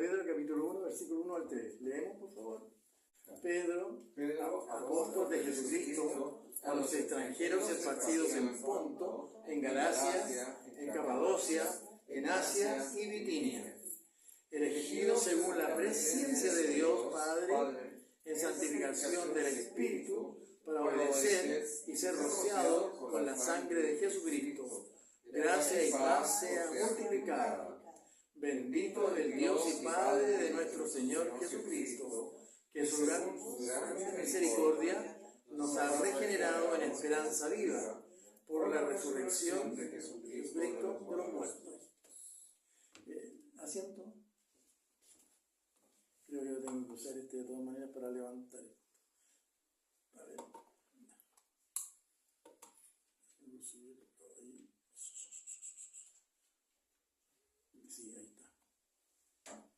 Pedro, capítulo 1, versículo 1 al 3. Leemos, por favor. Pedro, apóstol de Jesucristo, a los extranjeros esparcidos en Ponto, en Galacia, en Capadocia, en Asia y Bitinia, elegidos según la presciencia de Dios Padre, en santificación del Espíritu, para obedecer y ser rociados con la sangre de Jesucristo. Gracia y paz sean multiplicadas. Bendito el Dios y Padre de nuestro Señor Jesucristo, que su gran misericordia nos ha regenerado en esperanza viva por la resurrección de Jesucristo de los muertos. ¿Asiento? Creo que yo tengo que usar de todas maneras para levantar esto. A ver. Sí, ahí está.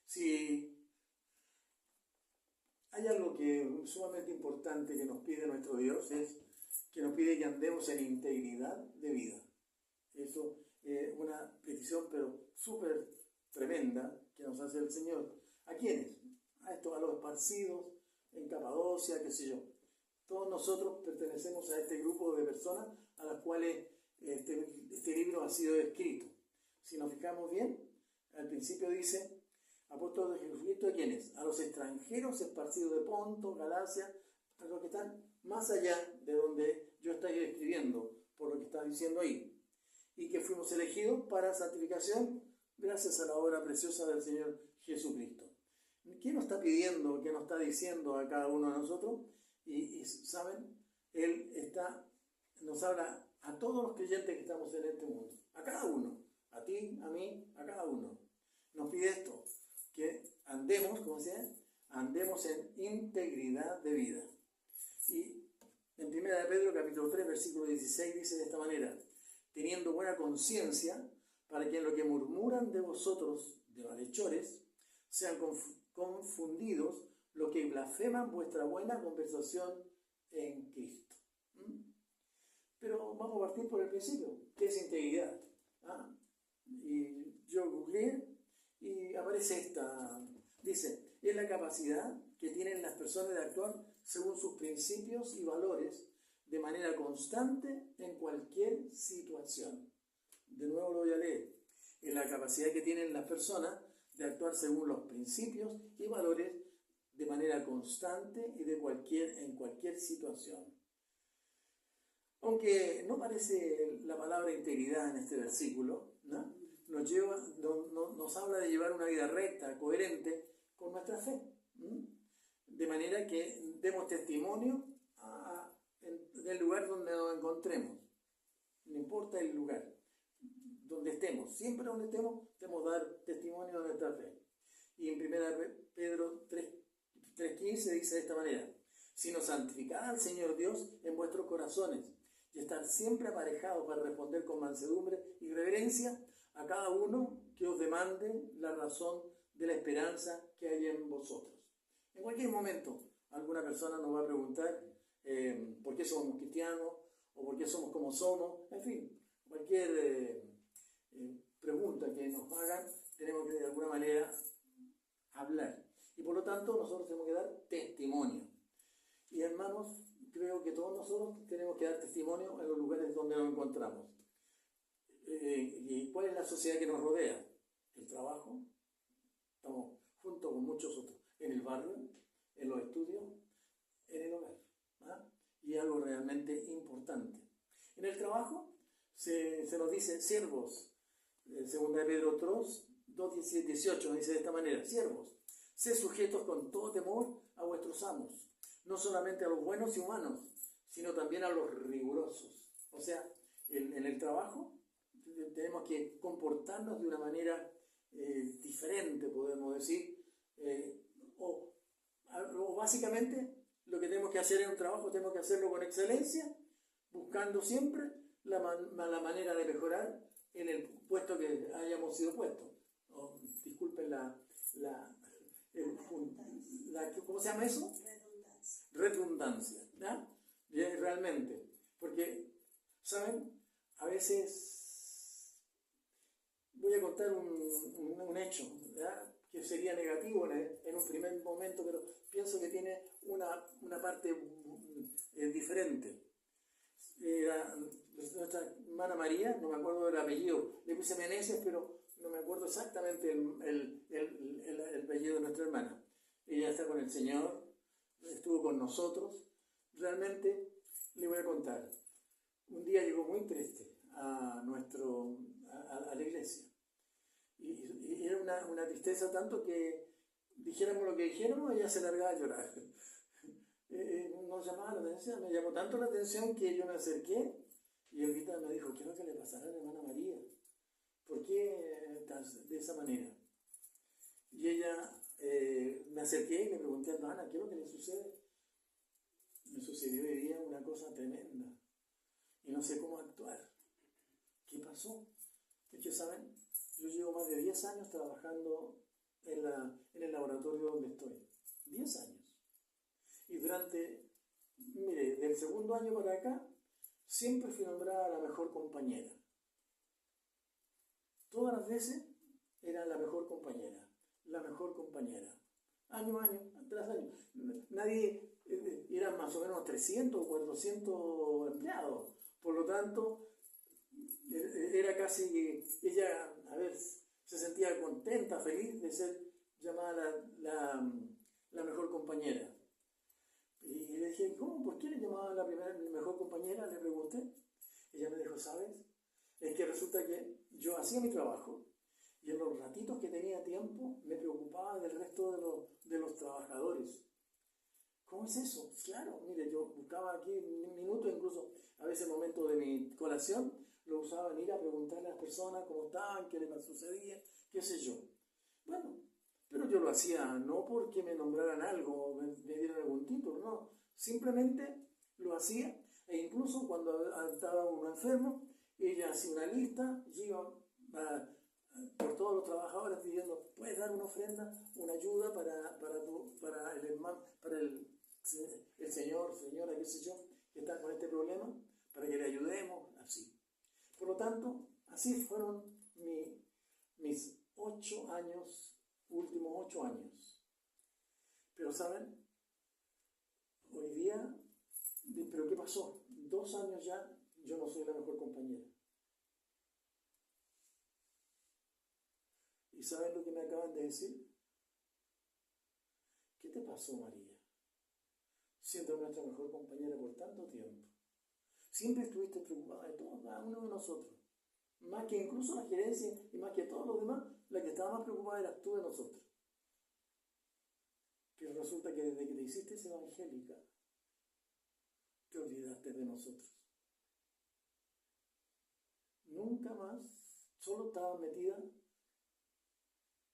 Si hay algo que es sumamente importante que nos pide nuestro Dios, es que nos pide que andemos en integridad de vida. Eso es una petición, pero súper tremenda que nos hace el Señor. ¿A quiénes? A los esparcidos en Capadocia, qué sé yo. Todos nosotros pertenecemos a este grupo de personas a las cuales este libro ha sido escrito. Si nos fijamos bien, al principio dice, apóstol de Jesucristo, ¿a quiénes? A los extranjeros esparcidos de Ponto, Galacia, a los que están más allá de donde yo estoy escribiendo, por lo que está diciendo ahí. Y que fuimos elegidos para santificación gracias a la obra preciosa del Señor Jesucristo. ¿Qué nos está pidiendo, qué nos está diciendo a cada uno de nosotros? Y ¿saben? Él nos habla a todos los creyentes que estamos en este mundo, a cada uno, a ti, a mí, a cada uno. Nos pide esto, que andemos, como decía, andemos en integridad de vida. Y en 1 Pedro capítulo 3, versículo 16 dice de esta manera, teniendo buena conciencia, para que en lo que murmuran de vosotros, de malhechores, sean confundidos los que blasfeman vuestra buena conversación en Cristo. Pero vamos a partir por el principio, ¿qué es integridad? Y yo googleé y aparece dice, es la capacidad que tienen las personas de actuar según sus principios y valores de manera constante en cualquier situación. De nuevo lo voy a leer. Es la capacidad que tienen las personas de actuar según los principios y valores de manera constante y en cualquier situación. Aunque no aparece la palabra integridad en este versículo, ¿no? Nos habla de llevar una vida recta, coherente con nuestra fe. De manera que demos testimonio del lugar donde nos encontremos. No importa el lugar donde estemos, siempre donde estemos, debemos dar testimonio de nuestra fe. Y en 1 Pedro 3:15 dice de esta manera, sino santificad al Señor Dios en vuestros corazones y estar siempre aparejados para responder con mansedumbre y reverencia a cada uno que os demande la razón de la esperanza que hay en vosotros. En cualquier momento, alguna persona nos va a preguntar por qué somos cristianos o por qué somos como somos, en fin, cualquier pregunta que nos hagan, tenemos que de alguna manera hablar. Y por lo tanto, nosotros tenemos que dar testimonio. Y hermanos, creo que todos nosotros tenemos que dar testimonio en los lugares donde nos encontramos. ¿Y cuál es la sociedad que nos rodea? El trabajo. Estamos junto con muchos otros. En el barrio, en los estudios, en el hogar. Y algo realmente importante. En el trabajo se nos dice siervos. 2 Pedro 2:18 nos dice de esta manera, siervos, sed sujetos con todo temor a vuestros amos, no solamente a los buenos y humanos, sino también a los rigurosos. O sea, en el trabajo tenemos que comportarnos de una manera diferente, podemos decir, o básicamente lo que tenemos que hacer en un trabajo tenemos que hacerlo con excelencia, buscando siempre la manera de mejorar en el puesto que hayamos sido puestos. Disculpen ¿cómo se llama eso? Redundancia. Realmente. Porque, ¿saben? A veces voy a contar un hecho, ¿ya?, que sería negativo en un primer momento, pero pienso que tiene una parte diferente. Era nuestra hermana María, no me acuerdo del apellido, le puse Meneses, pero no me acuerdo exactamente el apellido de nuestra hermana. Ella está con el Señor, estuvo con nosotros. Realmente le voy a contar. Un día llegó muy triste a la iglesia. Y era una tristeza tanto que dijéramos lo que dijéramos, ella se largaba a llorar. Nos llamaba la atención, me llamó tanto la atención que yo me acerqué y Elvita me dijo, ¿qué es lo que le pasará a la hermana María? ¿Por qué de esa manera? Y ella, me acerqué y le pregunté a hermana, ¿qué es lo que le sucede? Me sucedió hoy día una cosa tremenda y no sé cómo actuar. ¿Qué pasó? Es que, ¿saben? Yo llevo más de 10 años trabajando en el laboratorio donde estoy. 10 años. Y mire, del segundo año para acá, siempre fui nombrada la mejor compañera. Todas las veces era la mejor compañera, la mejor compañera. Año tras año. Nadie, eran más o menos 300 o 400 empleados. Por lo tanto, era casi que ella, se sentía contenta, feliz de ser llamada la mejor compañera. Y le dije, ¿cómo? ¿Por qué le llamaban la mejor compañera? Le pregunté. Ella me dijo, ¿sabes? Es que resulta que yo hacía mi trabajo y en los ratitos que tenía tiempo me preocupaba del resto de los trabajadores. ¿Cómo es eso? Claro, mire, yo buscaba aquí un minuto, incluso a veces momento de mi colación, lo usaba en ir a preguntarle a las personas cómo estaban, qué les sucedía, qué sé yo. Bueno, pero yo lo hacía no porque me nombraran algo o me dieran algún título, no. Simplemente lo hacía e incluso cuando estaba uno enfermo, ella hacía una lista y iba por todos los trabajadores pidiendo, ¿puedes dar una ofrenda, una ayuda para el hermano, para el señor, señora, qué sé yo, que está con este problema, para que le ayudemos, así. Por lo tanto, así fueron mis 8 años, últimos 8 años. Pero ¿saben? Hoy día, ¿pero qué pasó? 2 años ya, yo no soy la mejor compañera. ¿Y saben lo que me acaban de decir? ¿Qué te pasó, María? Siendo nuestra mejor compañera por tanto tiempo. Siempre estuviste preocupada de todo, cada uno de nosotros. Más que incluso la gerencia y más que todos los demás, la que estaba más preocupada eras tú de nosotros. Pero resulta que desde que te hiciste evangélica, te olvidaste de nosotros. Nunca más, solo estabas metida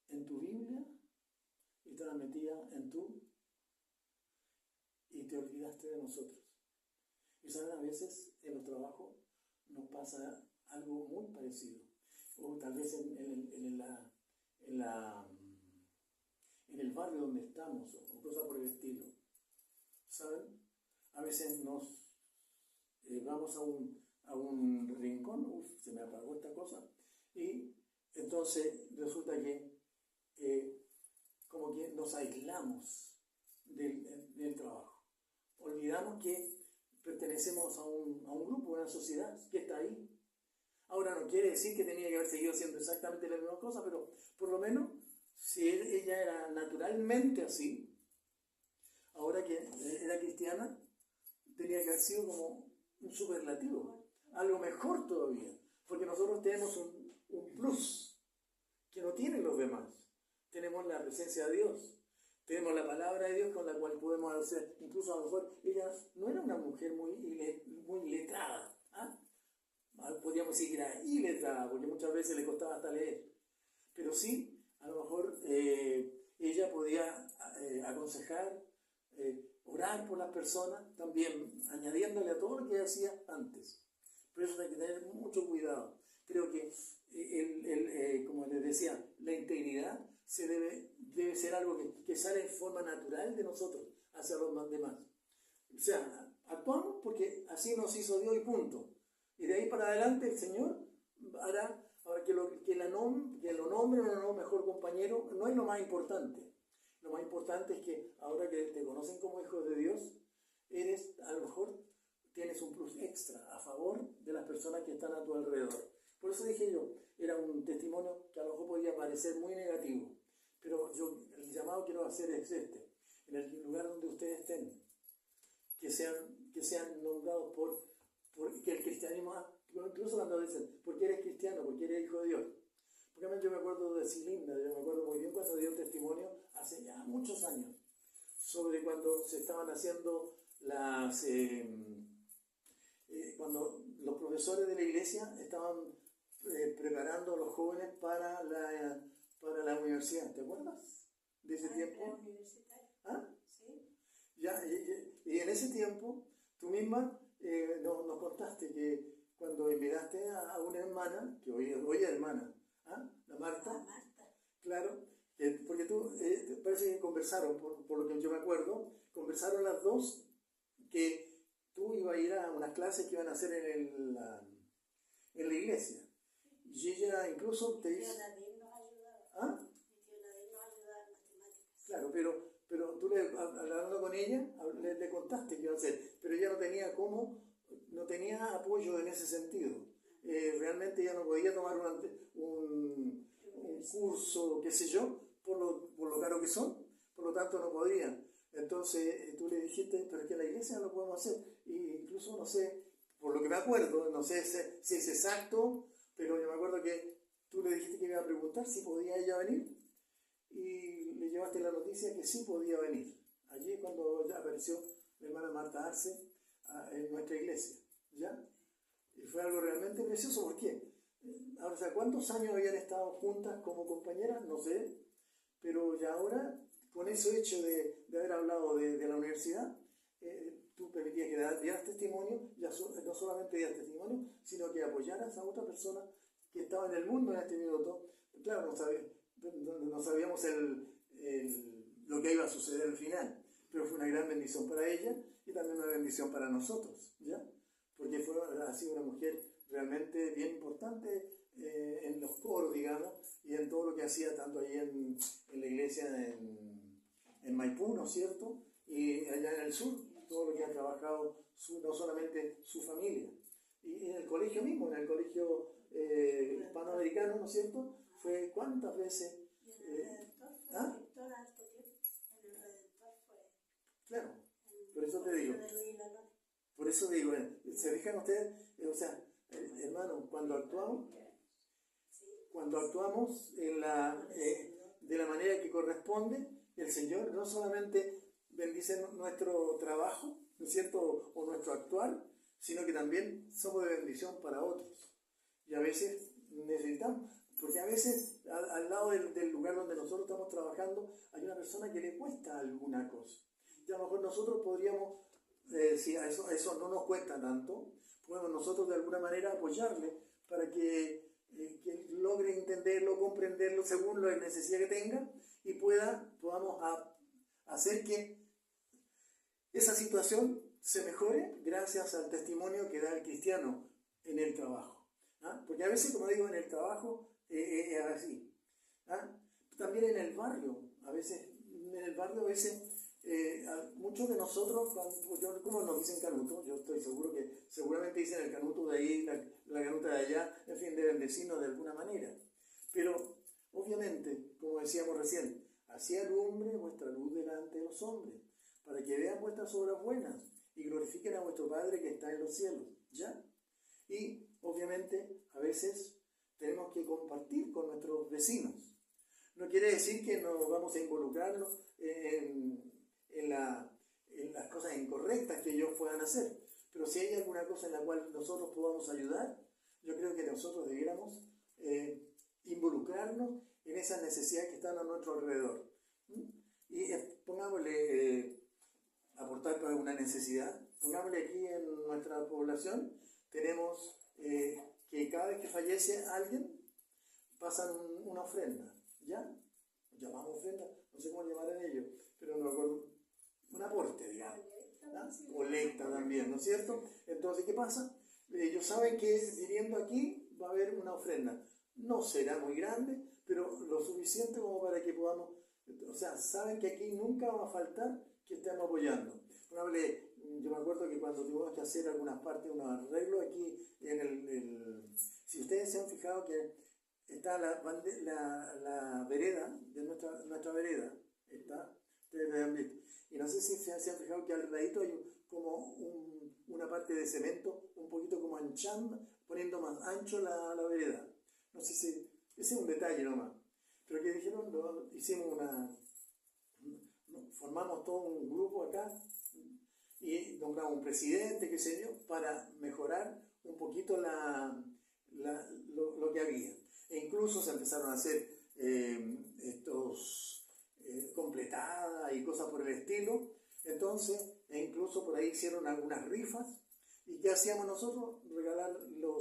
en tu Biblia y estabas metida y te olvidaste de nosotros. Y saben, a veces en los trabajos nos pasa algo muy parecido. O tal vez en el barrio donde estamos, o cosas por el estilo. ¿Saben? A veces nos vamos a un rincón, se me apagó esta cosa, y entonces resulta que como que nos aislamos del trabajo. Olvidamos que pertenecemos a un grupo, a una sociedad que está ahí. Ahora no quiere decir que tenía que haber seguido haciendo exactamente la misma cosa, pero por lo menos si ella era naturalmente así, ahora que era cristiana, tenía que haber sido como un superlativo, algo mejor todavía, porque nosotros tenemos un plus que no tienen los demás. Tenemos la presencia de Dios, tenemos la palabra de Dios con la cual podemos hacer, incluso a lo mejor ella no era una mujer muy letrada, ¿ah? Podríamos decir que era iletrada, porque muchas veces le costaba hasta leer, pero sí, a lo mejor ella podía aconsejar, orar por las personas, también añadiéndole a todo lo que hacía antes. Por eso hay que tener mucho cuidado. Creo que, como les decía, la integridad debe ser algo que sale en forma natural de nosotros hacia los demás. O sea, actuamos porque así nos hizo Dios y punto. Y de ahí para adelante el Señor hará que que lo nombren o no mejor compañero no es lo más importante. Lo más importante es que ahora que te conocen como hijo de Dios, a lo mejor tienes un plus extra a favor de las personas que están a tu alrededor. Por eso dije yo, era un testimonio que a lo mejor podía parecer muy negativo, pero el llamado que quiero hacer es este: en el lugar donde ustedes estén, que sean nombrados por que el cristianismo, incluso cuando dicen, porque eres cristiano, porque eres hijo de Dios. Porque yo me acuerdo de Cilinda, yo me acuerdo muy bien cuando dio testimonio hace ya muchos años, sobre cuando se estaban haciendo cuando los profesores de la iglesia estaban preparando a los jóvenes para la universidad. ¿Te acuerdas de ese tiempo? ¿Ah? Sí. Ya, y en ese tiempo, tú misma nos contaste que cuando invitaste a una hermana, que hoy es hermana, la Marta. Marta. Claro, porque tú, parece que conversaron, por lo que yo me acuerdo, conversaron las dos que tú ibas a ir a unas clases que iban a hacer en la iglesia. Y ella incluso te dice... ¿Ah? Claro, pero tú hablando con ella, le contaste que iba a hacer, pero ella no tenía apoyo en ese sentido. Realmente ella no podía tomar un curso, qué sé yo, por lo caro que son, por lo tanto no podía. Entonces tú le dijiste, pero es que en la iglesia no lo podemos hacer. Y incluso no sé, por lo que me acuerdo, no sé si es exacto, pero yo me acuerdo que tú le dijiste que iba a preguntar si podía ella venir, y le llevaste la noticia que sí podía venir. Allí cuando ya apareció la hermana Marta Arce en nuestra iglesia, ¿ya? Y fue algo realmente precioso. ¿Por qué? Ahora, o sea, ¿cuántos años habían estado juntas como compañeras? No sé, pero ya ahora, con ese hecho de haber hablado de la universidad, tú permitías que dieras testimonio, no solamente dieras testimonio, sino que apoyaras a otra persona que estaba en el mundo en este minuto. Claro, no sabíamos lo que iba a suceder al final, pero fue una gran bendición para ella y también una bendición para nosotros, ¿ya? Porque ha sido una mujer realmente bien importante en los coros, digamos, y en todo lo que hacía, tanto ahí en la iglesia en Maipú, ¿no es cierto? Y allá en el sur, todo lo que ha trabajado no solamente su familia. Y en el colegio mismo, en el colegio hispanoamericano, ¿no es cierto? Fue cuántas veces... ¿Ah? Claro, por eso te digo. Por eso digo, ¿se fijan ustedes? O sea, hermano, cuando actuamos de la manera que corresponde, el Señor no solamente bendice nuestro trabajo, ¿no es cierto?, o nuestro actuar, sino que también somos de bendición para otros. Y a veces necesitamos, porque a veces al lado del lugar donde nosotros estamos trabajando hay una persona que le cuesta alguna cosa. Y a lo mejor nosotros podríamos, si a eso no nos cuesta tanto, podemos nosotros de alguna manera apoyarle para que logre entenderlo, comprenderlo según la necesidad que tenga y podamos hacer que esa situación se mejore gracias al testimonio que da el cristiano en el trabajo. Porque a veces, como digo, en el trabajo es así. También en el barrio, a veces, muchos de nosotros, como nos dicen canuto, yo estoy seguro que seguramente dicen el canuto de ahí, la canuta de allá, en fin, de bendecirnos de alguna manera. Pero, obviamente, como decíamos recién, así alumbre vuestra luz delante de los hombres, para que vean vuestras obras buenas y glorifiquen a vuestro Padre que está en los cielos, ¿ya? Y, obviamente, a veces tenemos que compartir con nuestros vecinos. No quiere decir que nos vamos a involucrarnos en las cosas incorrectas que ellos puedan hacer, pero si hay alguna cosa en la cual nosotros podamos ayudar, yo creo que nosotros debiéramos involucrarnos en esas necesidades que están a nuestro alrededor. Y pongámosle aportar para una necesidad. Pongámosle aquí en nuestra población, tenemos que cada vez que fallece alguien, pasan una ofrenda, ¿ya? Llamamos ofrenda, no sé cómo llamarán ellos, pero no me acuerdo, un aporte, digamos, colecta también, ¿no es cierto? Entonces, ¿qué pasa? Ellos saben que viniendo aquí va a haber una ofrenda. no será muy grande, pero lo suficiente como para que podamos, o sea, saben que aquí nunca va a faltar que estemos apoyando. Yo me acuerdo que cuando tuvimos que hacer algunas partes, unos arreglos aquí si ustedes se han fijado que está la vereda, de nuestra vereda, está, ustedes lo han visto. Y no sé si se han fijado que al ladito hay como una parte de cemento, un poquito como anchando, poniendo más ancho la vereda. No sé si, ese es un detalle nomás. Pero que dijeron, hicimos formamos todo un grupo acá y nombramos un presidente, qué sé yo, para mejorar un poquito lo que había. E incluso se empezaron a hacer completadas y cosas por el estilo. Entonces, incluso por ahí hicieron algunas rifas. ¿Y qué hacíamos nosotros? Regalar lo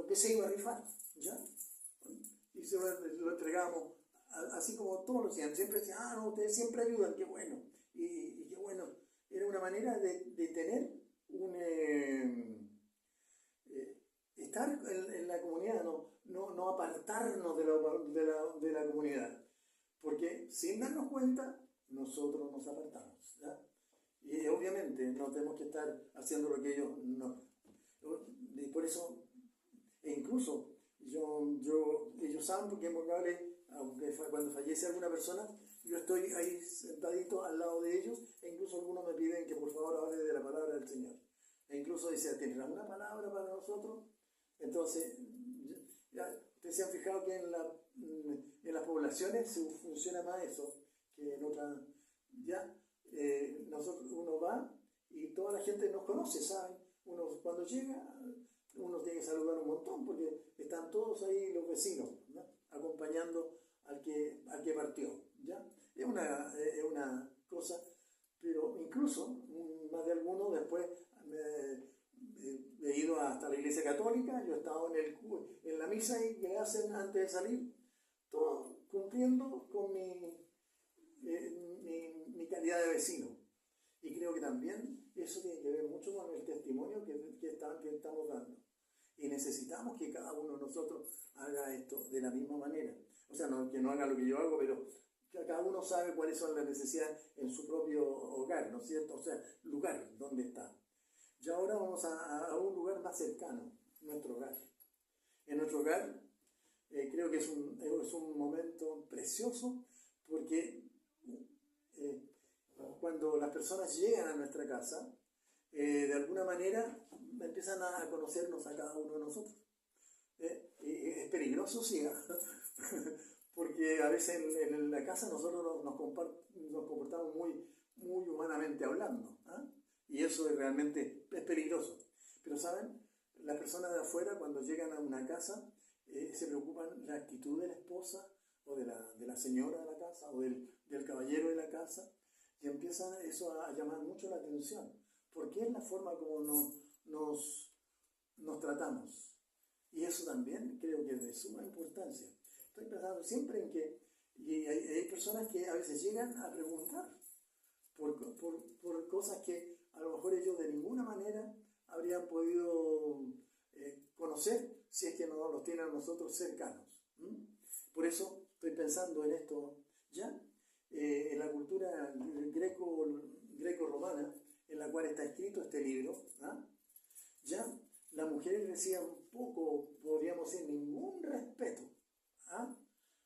que se iba a rifar, ¿ya? Y se lo entregamos, así como todos los días. Siempre decían, no, ustedes siempre ayudan, qué bueno. Y qué bueno. Era una manera de tener estar en la comunidad, no apartarnos de la comunidad. Porque sin darnos cuenta, nosotros nos apartamos, ¿ya? Y obviamente no tenemos que estar haciendo lo que ellos no. Y por eso, incluso ellos saben porque aunque cuando fallece alguna persona, yo estoy ahí sentadito al lado de ellos, e incluso algunos me piden que por favor hable de la palabra del Señor. E incluso dice, ¿tendrán una palabra para nosotros? Entonces, ustedes se han fijado que en las poblaciones se funciona más eso que en otras. Ya, uno va y toda la gente nos conoce, ¿saben? Uno cuando llega, uno tiene que saludar un montón porque están todos ahí los vecinos, ¿no? Acompañando al que partió, ¿ya? Es una cosa, pero incluso más de algunos después he ido hasta la iglesia católica, yo he estado en la misa y que hacen antes de salir, todo cumpliendo con mi calidad de vecino. Y creo que también eso tiene que ver mucho con el testimonio que estamos dando. Y necesitamos que cada uno de nosotros haga esto de la misma manera. O sea, que no haga lo que yo hago, pero que cada uno sabe cuáles son las necesidades en su propio hogar, ¿no es cierto? O sea, lugar donde está. Y ahora vamos a un lugar más cercano, nuestro hogar. En nuestro hogar creo que es un momento precioso porque cuando las personas llegan a nuestra casa, de alguna manera empiezan a conocernos a cada uno de nosotros. Es peligroso, sí, porque a veces en la casa nosotros nos comportamos muy, muy humanamente hablando, y eso realmente es peligroso. Pero ¿saben? Las personas de afuera cuando llegan a una casa se preocupan la actitud de la esposa o de la señora de la casa o del caballero de la casa, y empieza eso a llamar mucho la atención, porque es la forma como nos tratamos. Y eso también creo que es de suma importancia. Estoy pensando siempre en que hay personas que a veces llegan a preguntar por cosas que a lo mejor ellos de ninguna manera habrían podido conocer si es que no los tienen a nosotros cercanos. Por eso estoy pensando en esto ya. En la cultura greco-romana, en la cual está escrito este libro, ya las mujeres recibían poco, podríamos decir, ningún respeto,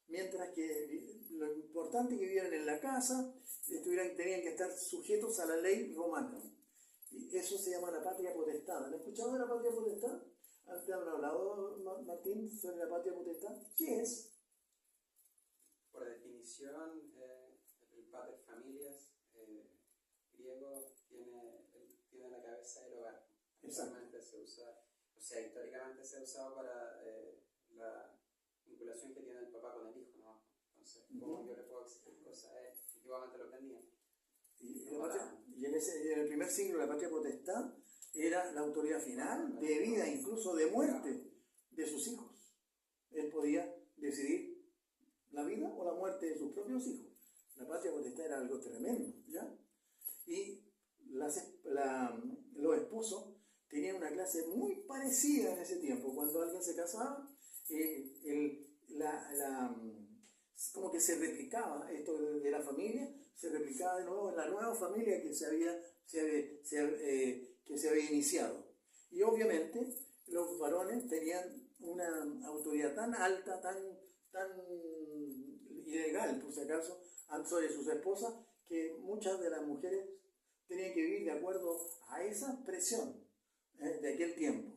mientras que lo importante es que vivieran en la casa, tenían que estar sujetos a la ley romana. Y eso se llama la patria potestad. ¿Han escuchado de la patria potestad? ¿Te han hablado, Martín, sobre la patria potestad? ¿Qué es? Por definición, el pater familias griego tiene en la cabeza el hogar. Exactamente se usa, o sea, históricamente se ha usado para la vinculación que tiene el papá con el hijo, ¿no? Entonces, ¿cómo yo le puedo exigir cosas? Antiguamente lo aprendían. Y en el primer siglo la patria potestad era la autoridad final, de vida, incluso de muerte de sus hijos. Él podía decidir la vida o la muerte de sus propios hijos. La patria potestad era algo tremendo, ¿ya? Y los esposos tenían una clase muy parecida en ese tiempo. Cuando alguien se casaba, como que se replicaba esto de la familia, se replicaba de nuevo en la nueva familia que se había iniciado. Y obviamente los varones tenían una autoridad tan alta, tan ilegal, por si acaso, sobre sus esposas, que muchas de las mujeres tenían que vivir de acuerdo a esa presión de aquel tiempo.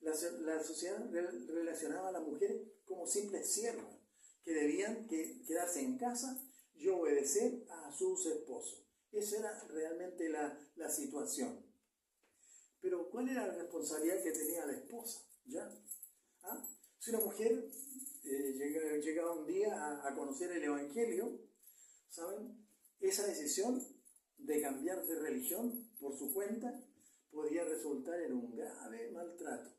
La sociedad relacionaba a las mujeres como simples siervas, que debían quedarse en casa y obedecer a sus esposos. Esa era realmente la situación. Pero ¿cuál era la responsabilidad que tenía la esposa? ¿Ya? ¿Ah? Si una mujer llegaba un día a conocer el Evangelio, ¿saben? Esa decisión de cambiar de religión por su cuenta podría resultar en un grave maltrato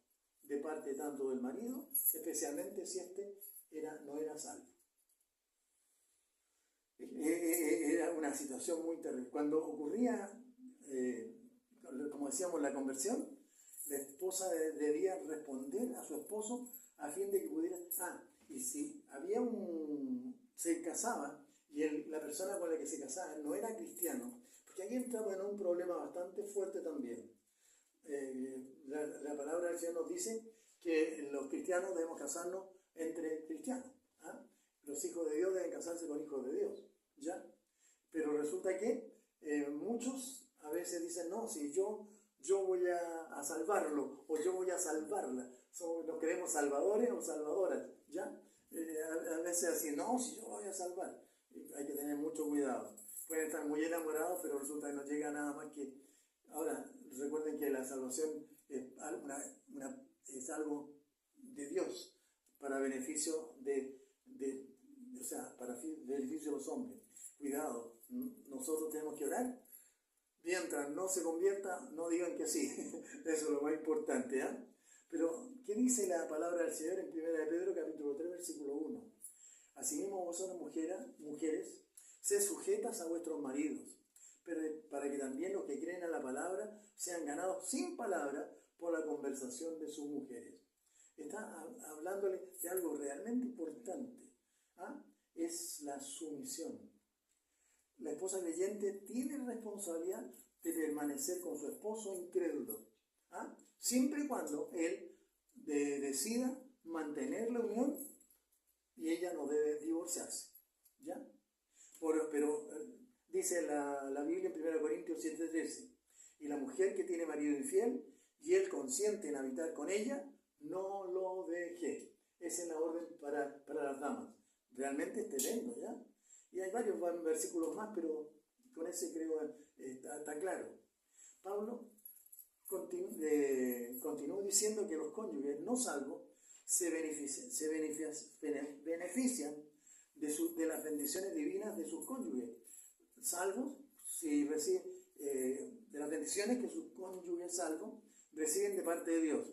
de parte tanto del marido, especialmente si no era salvo. Era una situación muy terrible. Cuando ocurría, como decíamos, la conversión, la esposa debía responder a su esposo a fin de que pudiera... y si se casaba y la persona con la que se casaba no era cristiano, porque aquí entramos en un problema bastante fuerte también. La palabra del Señor nos dice que los cristianos debemos casarnos entre cristianos. Los hijos de Dios deben casarse con hijos de Dios, ¿ya? Pero resulta que muchos a veces dicen, no, si yo voy a salvarlo, o yo voy a salvarla. Nos queremos salvadores o salvadoras, ¿ya? A veces así, no, si yo voy a salvar. Hay que tener mucho cuidado. Pueden estar muy enamorados, pero resulta que no llega nada más que... Ahora, recuerden que la salvación es algo de Dios, para beneficio para beneficio de los hombres. Cuidado, nosotros tenemos que orar. Mientras no se convierta, no digan que sí. Eso es lo más importante, ¿eh? Pero, ¿qué dice la palabra del Señor en 1 de Pedro, capítulo 3, versículo 1? Asimismo, vosotras mujeres, sed sujetas a vuestros maridos, pero para que también los que creen a la palabra sean ganados sin palabra por la conversación de sus mujeres. Está hablándole de algo realmente importante. Es la sumisión. La esposa creyente tiene responsabilidad de permanecer con su esposo incrédulo, siempre y cuando él decida mantener la unión y ella no debe divorciarse, ¿ya? Pero dice la Biblia en 1 Corintios 7:13, y la mujer que tiene marido infiel y él consiente en habitar con ella, no lo deje. Esa es la orden para las damas. Realmente es tremendo, ¿ya? Y hay varios versículos más, pero con ese creo está claro. Pablo continúa diciendo que los cónyuges no salvos se benefician de las bendiciones divinas de sus cónyuges. Salvos, si reciben de las bendiciones que sus cónyuges salvos reciben de parte de Dios.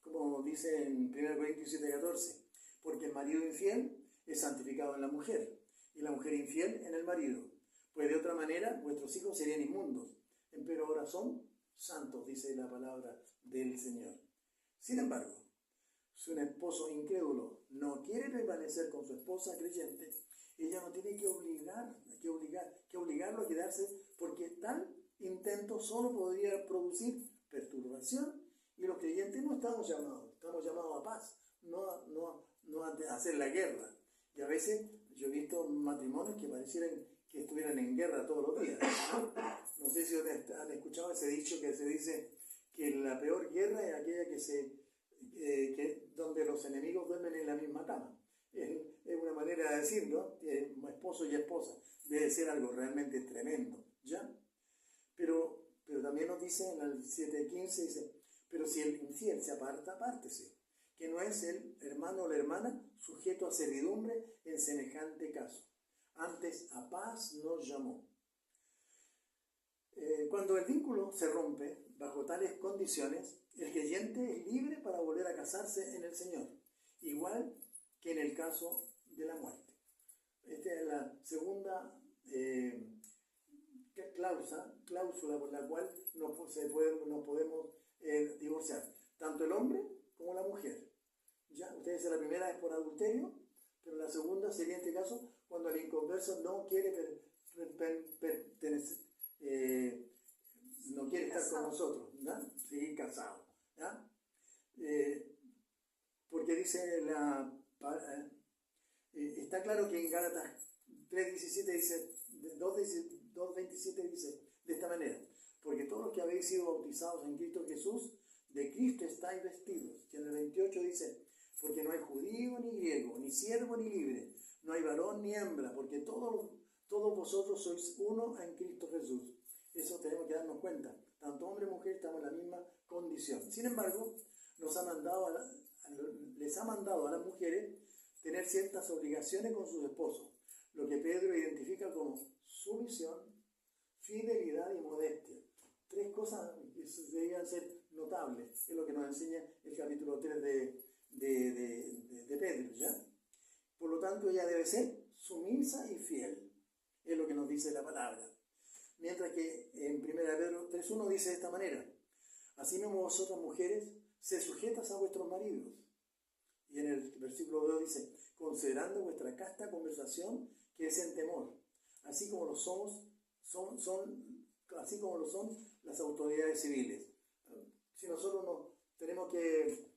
Como dice en 1 Corintios 7:14, porque el marido infiel es santificado en la mujer, y la mujer infiel en el marido, pues de otra manera vuestros hijos serían inmundos, pero ahora son santos, dice la palabra del Señor. Sin embargo, si un esposo incrédulo no quiere permanecer con su esposa creyente, ella no tiene que obligarlo a quedarse, porque tal intento solo podría producir perturbación, y los creyentes no estamos llamados a paz, no a hacer la guerra. Y a veces yo he visto matrimonios que parecieran que estuvieran en guerra todos los días. No sé si han escuchado ese dicho que se dice que la peor guerra es aquella donde los enemigos duermen en la misma cama. Es una manera de decirlo, esposo y esposa. Debe ser algo realmente tremendo, ¿ya? Pero también nos dice en el 7:15, dice, pero si el infiel se aparta, apártese, que no es el hermano o la hermana sujeto a servidumbre en semejante caso. Antes a paz nos llamó. Cuando el vínculo se rompe bajo tales condiciones, el creyente es libre para volver a casarse en el Señor, igual que en el caso de la muerte. Esta es la segunda cláusula por la cual nos podemos divorciar, tanto el hombre como la mujer. ¿Ya? Ustedes dicen la primera es por adulterio, pero la segunda sería en este caso cuando el inconverso no quiere pertenecer, no quiere estar con nosotros, ¿ya? Seguir casado. ¿Ya? Porque dice está claro que en Gálatas 3:17 dice, 2:27 dice de esta manera: porque todos los que habéis sido bautizados en Cristo Jesús, de Cristo estáis vestidos. Y en el 28 dice: porque no hay judío ni griego, ni siervo ni libre, no hay varón ni hembra, porque todos vosotros sois uno en Cristo Jesús. Eso tenemos que darnos cuenta. Tanto hombre y mujer estamos en la misma condición. Sin embargo, les ha mandado a las mujeres tener ciertas obligaciones con sus esposos, lo que Pedro identifica como sumisión, fidelidad y modestia. Tres cosas que deberían ser notables, es lo que nos enseña el capítulo 3 de Pedro, ¿ya? Por lo tanto, ella debe ser sumisa y fiel, es lo que nos dice la palabra. Mientras que en 1 Pedro 3:1 dice de esta manera: así mismo vosotras mujeres, sed sujetas a vuestros maridos. Y en el versículo 2 dice: considerando vuestra casta conversación, que es en temor, así como lo son las autoridades civiles. Si nosotros no tenemos que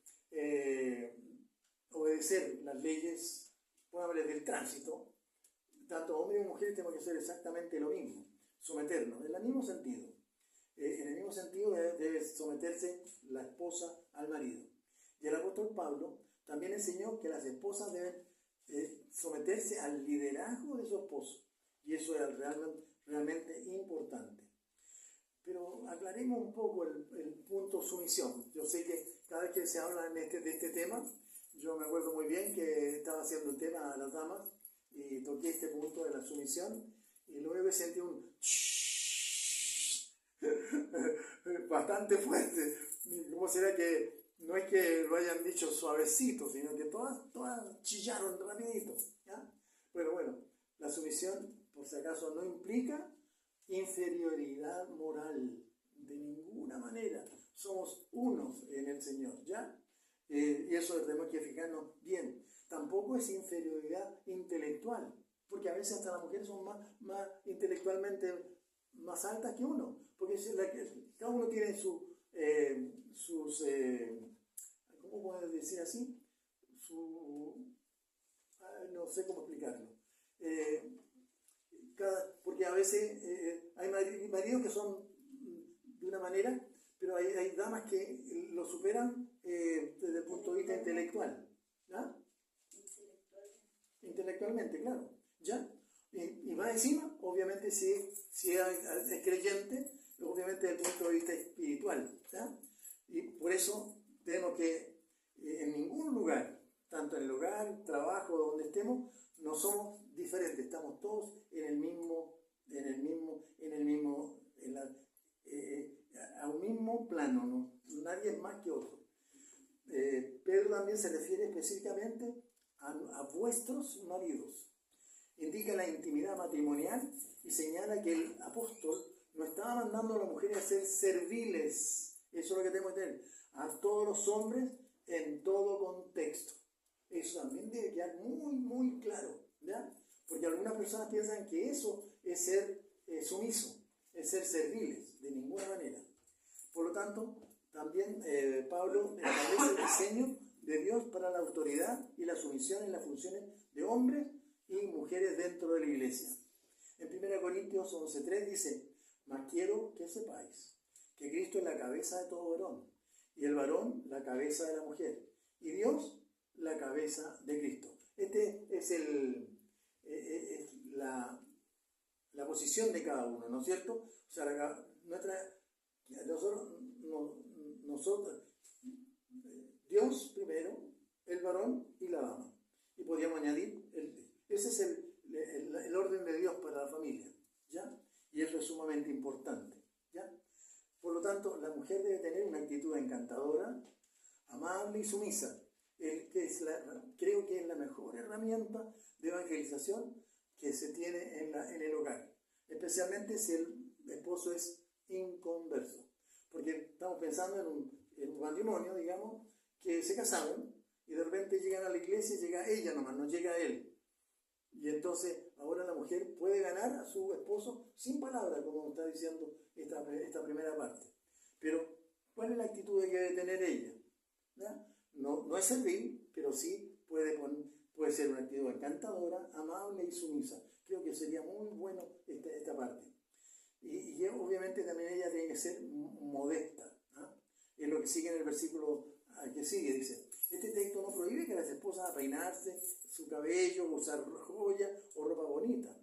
obedecer las leyes, pongámosle, del tránsito, tanto hombres y mujeres tenemos que hacer exactamente lo mismo, someternos, en el mismo sentido. En el mismo sentido debe someterse la esposa al marido. Y el apóstol Pablo también enseñó que las esposas deben someterse al liderazgo de su esposo. Y eso es realmente importante. Pero aclaremos un poco el punto sumisión. Yo sé que cada vez que se habla de este tema, yo me acuerdo muy bien que estaba haciendo un tema a las damas y toqué este punto de la sumisión y luego sentí un bastante fuerte. ¿Cómo será que no es que lo hayan dicho suavecito, sino que todas chillaron rapidito? ¿Ya? Bueno, la sumisión, por si acaso, no implica inferioridad moral de ninguna manera. Somos unos en el Señor, ¿ya? Y eso tenemos que fijarnos bien. Tampoco es inferioridad intelectual, porque a veces hasta las mujeres son más intelectualmente más altas que uno, porque cada uno tiene sus ¿cómo puedo decir así? No sé cómo explicarlo. Porque a veces hay maridos que son de una manera, pero hay damas que lo superan desde el punto de vista intelectual. ¿Ya? Intelectualmente, claro. ¿Ya? Y más encima, obviamente, si es creyente, obviamente desde el punto de vista espiritual. ¿Ya? Y por eso tenemos que, en ningún lugar, tanto en el hogar, trabajo, donde estemos, no somos diferentes, estamos todos a un mismo plano, ¿no? Nadie es más que otro. Pedro también se refiere específicamente a vuestros maridos. Indica la intimidad matrimonial y señala que el apóstol no estaba mandando a las mujeres a ser serviles. Eso es lo que tenemos que tener. A todos los hombres en todo contexto. Eso también debe quedar muy, muy claro, ¿ya? Porque algunas personas piensan que eso es ser sumiso, es ser serviles, de ninguna manera. Por lo tanto, también Pablo establece el diseño de Dios para la autoridad y la sumisión en las funciones de hombres y mujeres dentro de la iglesia. En 1 Corintios 11:3 dice: mas quiero que sepáis que Cristo es la cabeza de todo varón, y el varón la cabeza de la mujer, y Dios la cabeza de Cristo. Este es la posición de cada uno, ¿no es cierto? O sea, nosotros, Dios primero, el varón y la dama. Y podríamos añadir, ese es el orden de Dios para la familia, ¿ya? Y eso es sumamente importante, ¿ya? Por lo tanto, la mujer debe tener una actitud encantadora, amable y sumisa. Creo que es la mejor herramienta de evangelización que se tiene en el hogar, especialmente si el esposo es inconverso, Porque estamos pensando en un matrimonio, digamos, que se casaron y de repente llegan a la iglesia y llega ella nomás, no llega él. Y entonces ahora la mujer puede ganar a su esposo sin palabra, como está diciendo esta primera parte. Pero, ¿cuál es la actitud que debe tener ella? No es servil, pero sí puede ser una actitud encantadora, amable y sumisa. Creo que sería muy bueno esta parte. Y obviamente también ella tiene que ser modesta. Es lo que sigue en el versículo que sigue, dice: este texto no prohíbe que las esposas peinarse su cabello, usar joya o ropa bonita.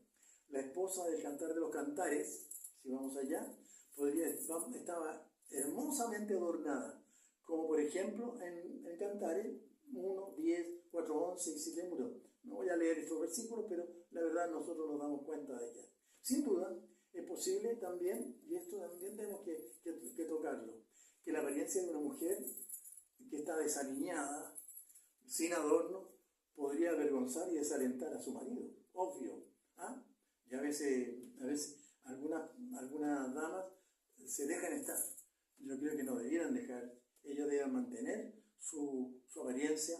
La esposa del Cantar de los Cantares, si vamos allá, estaba hermosamente adornada, como por ejemplo en Cantares 1, 10, 4, 11 y 7 muros. No voy a leer estos versículos, pero la verdad nosotros nos damos cuenta de ellas. Sin duda, es posible también, y esto también tenemos que tocarlo, que la apariencia de una mujer que está desaliñada, sin adorno, podría avergonzar y desalentar a su marido, obvio. Y a veces algunas damas se dejan estar. Yo creo que no debieran dejar, ellos deben mantener su apariencia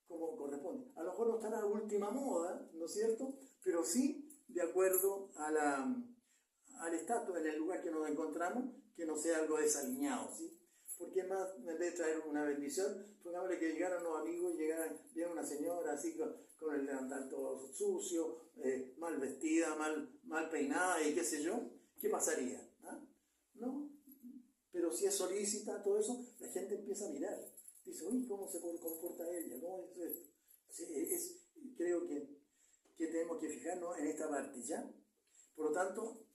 como corresponde. A lo mejor no está a la última moda, ¿no es cierto? Pero sí de acuerdo al estatus, en el lugar que nos encontramos, que no sea algo desaliñado, ¿sí? Porque más, en vez de traer una bendición, pongámosle que llegaran los amigos y viera una señora así con el delantal todo sucio, mal vestida, mal peinada y qué sé yo, ¿qué pasaría? ¿No? Pero si es solícita, todo eso, la gente empieza a mirar. Dice, uy, ¿cómo se comporta ella? ¿Cómo es esto? Sí, creo que tenemos que fijarnos en esta parte, ¿ya? Por lo tanto,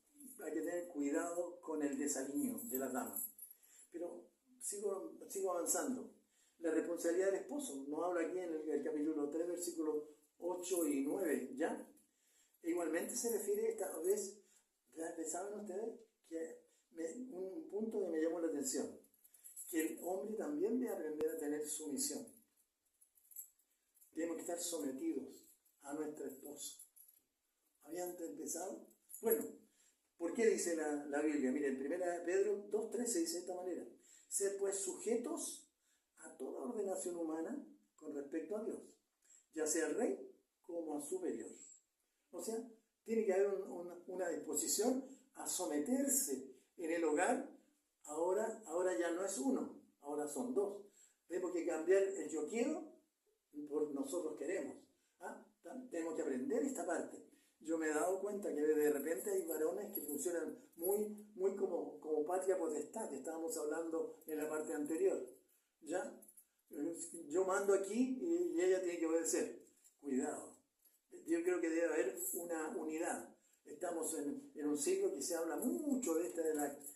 hay que tener cuidado con el desaliño de las damas. Pero sigo avanzando. La responsabilidad del esposo, nos habla aquí en el capítulo 3, versículos 8 y 9, ¿ya? E igualmente se refiere esta vez, ¿saben ustedes? Que un punto que me llamó la atención, que el hombre también debe aprender a tener sumisión. Tenemos que estar sometidos a nuestro esposo. ¿Habían empezado? Bueno, ¿por qué dice la Biblia? Miren, en 1 Pedro 2:13 dice de esta manera: sed pues sujetos a toda ordenación humana con respecto a Dios, ya sea al rey como a superior. O sea, tiene que haber una disposición a someterse en el hogar. Ahora ya no es uno, ahora son dos. Tenemos que cambiar el yo quiero por nosotros queremos. Tenemos que aprender esta parte. Yo me he dado cuenta que de repente hay varones que funcionan muy como patria potestad, que estábamos hablando en la parte anterior. ¿Ya? Yo mando aquí y ella tiene que obedecer. Cuidado. Yo creo que debe haber una unidad. Estamos en un siglo que se habla mucho de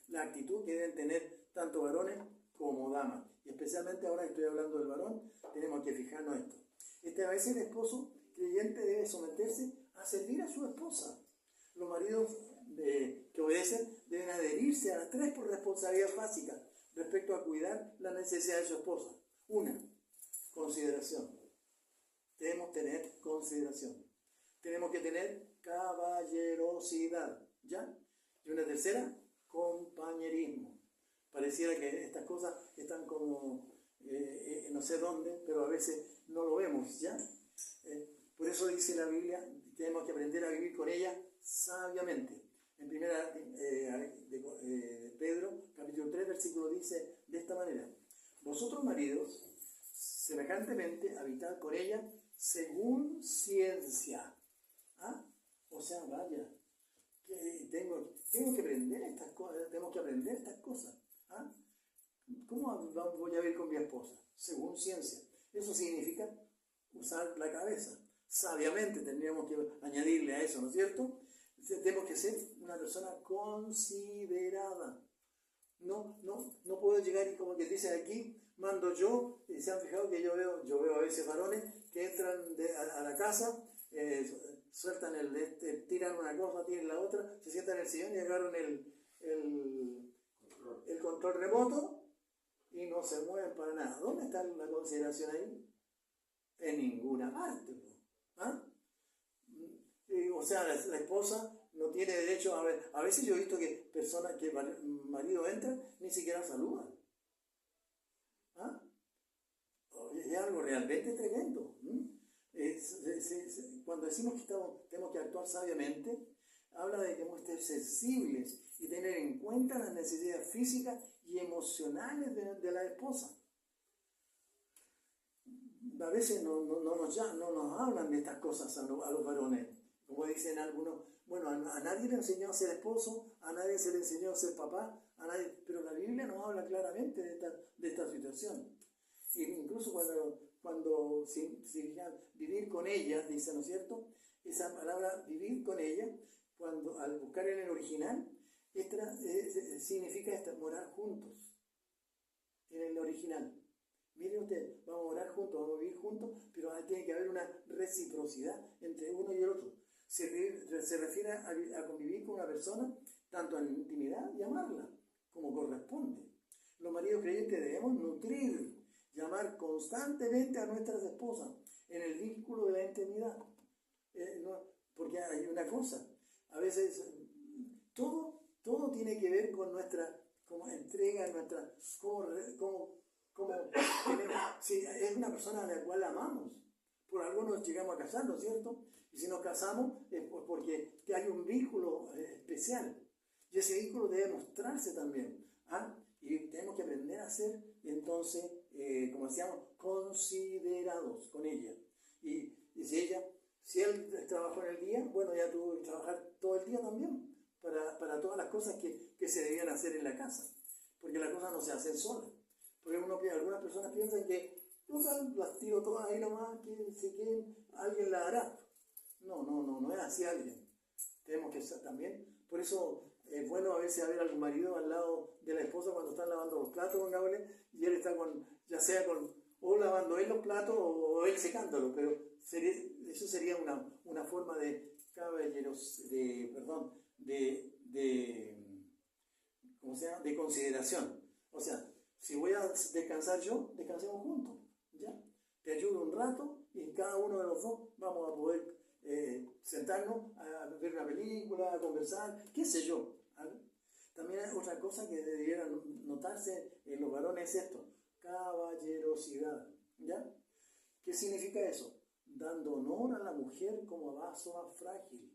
la actitud que deben tener tanto varones como damas. Y especialmente ahora que estoy hablando del varón, tenemos que fijarnos esto. A veces el esposo creyente debe someterse a servir a su esposa. Los maridos que obedecen deben adherirse a las 3 por responsabilidad básica respecto a cuidar la necesidad de su esposa. 1, consideración. Debemos tener consideración. Tenemos que tener caballerosidad, ¿ya? Y una tercera, compañerismo. Pareciera que estas cosas están como no sé dónde, pero a veces no lo vemos, ¿ya? Por eso dice la Biblia, tenemos que aprender a vivir con ella sabiamente. En primera de Pedro, capítulo 3, versículo dice de esta manera: vosotros maridos, semejantemente, habitad con ella según ciencia. O sea, vaya, que tengo que aprender estas cosas, tenemos que aprender estas cosas. ¿Cómo voy a vivir con mi esposa? Según ciencia. Eso significa usar la cabeza. Sabiamente tendríamos que añadirle a eso, ¿no es cierto? Tenemos que ser una persona considerada. No puedo llegar y como que dice aquí, mando yo, y se han fijado que yo veo a veces varones que entran a la casa, sueltan tiran una cosa, tiran la otra, se sientan en el sillón y agarran el control remoto y no se mueven para nada. ¿Dónde está la consideración ahí? En ninguna parte. O sea, la esposa no tiene derecho a ver. A veces yo he visto que personas, marido entra, ni siquiera saludan. ¿Ah? Es algo realmente tremendo. Cuando decimos que tenemos que actuar sabiamente, habla de que debemos ser sensibles y tener en cuenta las necesidades físicas y emocionales de la esposa. A veces no nos hablan de estas cosas a los varones. Como dicen algunos, bueno, a nadie le enseñó a ser esposo, a nadie se le enseñó a ser papá, pero la Biblia nos habla claramente de esta situación. E incluso cuando vivir con ella, dice, ¿no es cierto? Esa palabra vivir con ella, al buscar en el original, significa morar juntos. En el original. Miren usted, vamos a orar juntos, vamos a vivir juntos, pero tiene que haber una reciprocidad entre uno y el otro. Se refiere a convivir con una persona, tanto en intimidad y amarla, como corresponde. Los maridos creyentes debemos nutrir, llamar constantemente a nuestras esposas en el vínculo de la intimidad. Porque hay una cosa, a veces todo tiene que ver con nuestra como entrega, nuestra si es una persona a la cual amamos, por algo nos llegamos a casar, ¿no es cierto? Y si nos casamos es porque hay un vínculo especial, y ese vínculo debe mostrarse también, y tenemos que aprender a ser, entonces, como decíamos, considerados con ella. Y si él trabajó en el día, bueno, ya tuvo que trabajar todo el día también, para todas las cosas que se debían hacer en la casa, porque las cosas no se hacen solas. Porque algunas personas piensan que las tiro todas ahí nomás, que alguien la hará. No es así alguien. Tenemos que también, por eso es bueno a veces haber algún marido al lado de la esposa cuando están lavando los platos, pongámosle, y él está o lavando él los platos o él secándolos, pero eso sería una forma de de consideración. O sea, si voy a descansar yo, descansemos juntos, ¿ya? Te ayudo un rato y cada uno de los dos vamos a poder sentarnos a ver una película, a conversar, qué sé yo. También hay otra cosa que debiera notarse en los varones es esto, caballerosidad, ¿ya? ¿Qué significa eso? Dando honor a la mujer como vaso más frágil.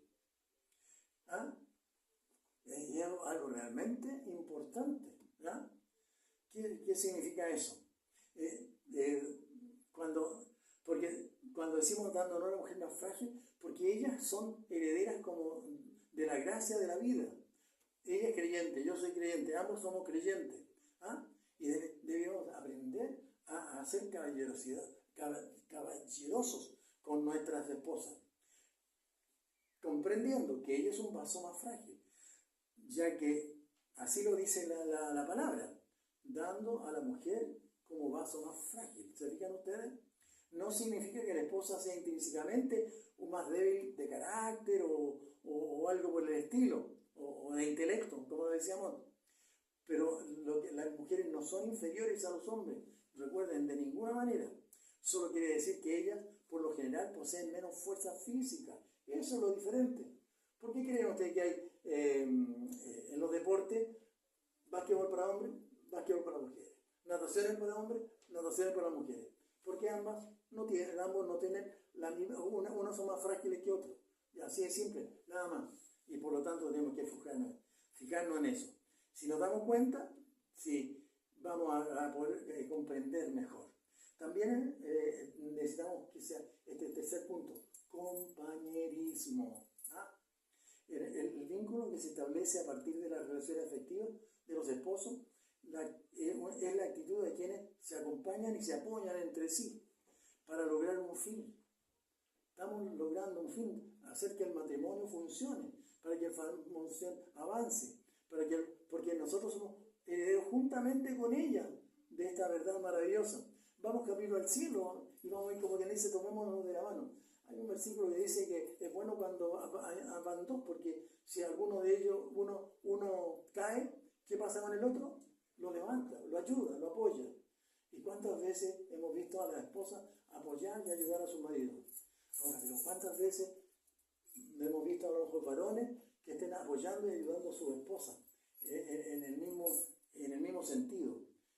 Es algo realmente importante, ¿ya? ¿Qué significa eso? Porque cuando decimos dando honor a la mujer más frágil, porque ellas son herederas como de la gracia de la vida. Ella es creyente, yo soy creyente, ambos somos creyentes. Y debemos aprender a ser caballerosos con nuestras esposas, comprendiendo que ella es un vaso más frágil, ya que así lo dice la palabra, dando a la mujer como vaso más frágil. ¿Se fijan ustedes? No significa que la esposa sea intrínsecamente un más débil de carácter o algo por el estilo, o de intelecto, como decíamos. Pero las mujeres no son inferiores a los hombres, recuerden, de ninguna manera. Solo quiere decir que ellas, por lo general, poseen menos fuerza física. Eso es lo diferente. ¿Por qué creen ustedes que hay en los deportes básquetbol para hombres, básquetbol para mujeres? Nataciones para hombres, nataciones para mujeres. Porque ambos no tienen la misma, unos son más frágiles que otros. Y así es simple, nada más. Y por lo tanto tenemos que fijarnos en eso. Si nos damos cuenta, sí, vamos a poder comprender mejor. También necesitamos que sea este tercer punto, compañerismo. El vínculo que se establece a partir de las relaciones afectivas de los esposos es la actitud de quienes se acompañan y se apoyan entre sí para lograr un fin. Estamos logrando un fin, hacer que el matrimonio funcione, para que el matrimonio avance, porque nosotros somos herederos juntamente con ella de esta verdad maravillosa. Vamos camino al cielo y vamos a ir como quien dice, tomémonos de la mano. Hay un versículo que dice que es bueno cuando van dos, porque si alguno de ellos, uno cae, ¿qué pasa con el otro? Lo levanta, lo ayuda, lo apoya. ¿Y cuántas veces hemos visto a la esposa apoyar y ayudar a su marido? Ahora, pero ¿cuántas veces hemos visto a los varones que estén apoyando y ayudando a su esposa? en el mismo sentido.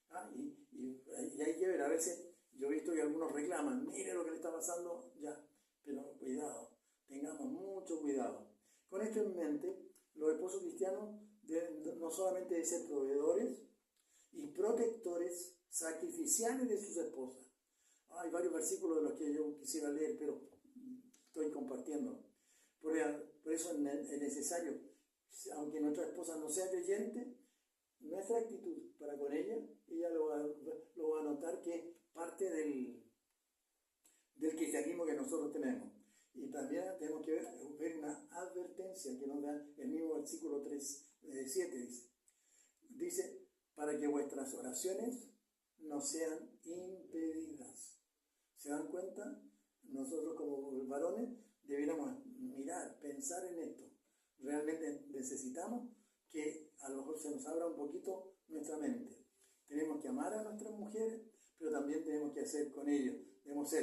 ¿Ah? Y hay que ver, a veces yo he visto que algunos reclaman, mire lo que le está pasando, ya, pero cuidado, tengamos mucho cuidado. Con esto en mente, los esposos cristianos deben no solamente de ser proveedores y protectores sacrificiales de sus esposas. Hay varios versículos de los que yo quisiera leer, pero estoy compartiendo. Por eso es necesario, aunque nuestra esposa no sea creyente, nuestra actitud para con ella lo va a notar que es parte del cristianismo que nosotros tenemos. Y también tenemos que ver una advertencia que nos da el mismo versículo 7 dice, para que vuestras oraciones no sean impedidas. ¿Se dan cuenta? Nosotros como varones debiéramos mirar, pensar en esto. Realmente necesitamos que a lo mejor se nos abra un poquito nuestra mente. Tenemos que amar a nuestras mujeres, pero también tenemos que hacer con ellos. Debemos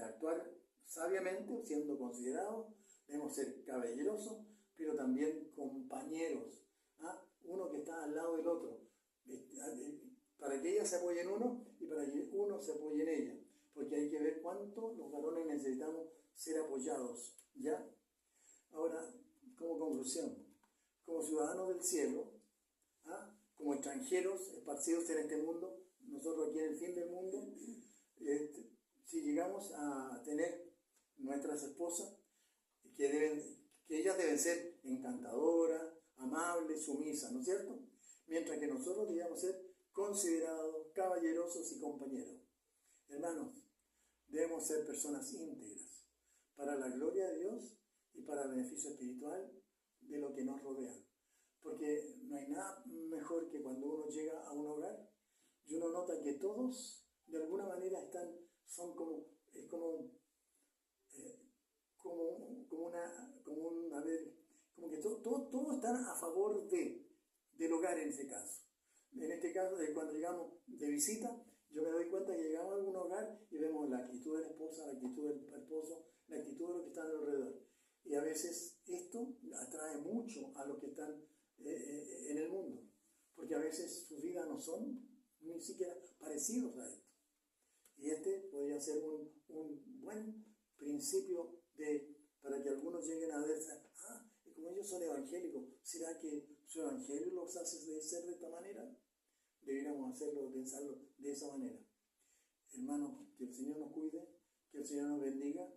actuar sabiamente, siendo considerados, debemos ser caballerosos, pero también compañeros. ¿Ah? Uno que está al lado del otro, para que ella se apoye en uno y para que uno se apoye en ella. Porque hay que ver cuánto los varones necesitamos ser apoyados, ¿ya? Ahora, como conclusión, como ciudadanos del cielo, como extranjeros esparcidos en este mundo, nosotros aquí en el fin del mundo, si llegamos a tener nuestras esposas, que ellas deben ser encantadoras, amables, sumisas, ¿no es cierto? Mientras que nosotros debemos ser considerados, caballerosos y compañeros. Hermanos, debemos ser personas íntegras para la gloria de Dios y para el beneficio espiritual de lo que nos rodea. Porque no hay nada mejor que cuando uno llega a un hogar y uno nota que todos de alguna manera como que todos están a favor del hogar en ese caso. En este caso, cuando llegamos de visita, yo me doy cuenta que llegamos a algún hogar y vemos la actitud de la esposa, la actitud del esposo, la actitud de los que están alrededor. Y a veces esto atrae mucho a los que están en el mundo, porque a veces sus vidas no son ni siquiera parecidos a esto. Y podría ser un buen principio para que algunos lleguen a ver, como ellos son evangélicos, ¿será que su evangelio los hace ser de esta manera? Deberíamos pensarlo de esa manera. Hermanos, que el Señor nos cuide, que el Señor nos bendiga.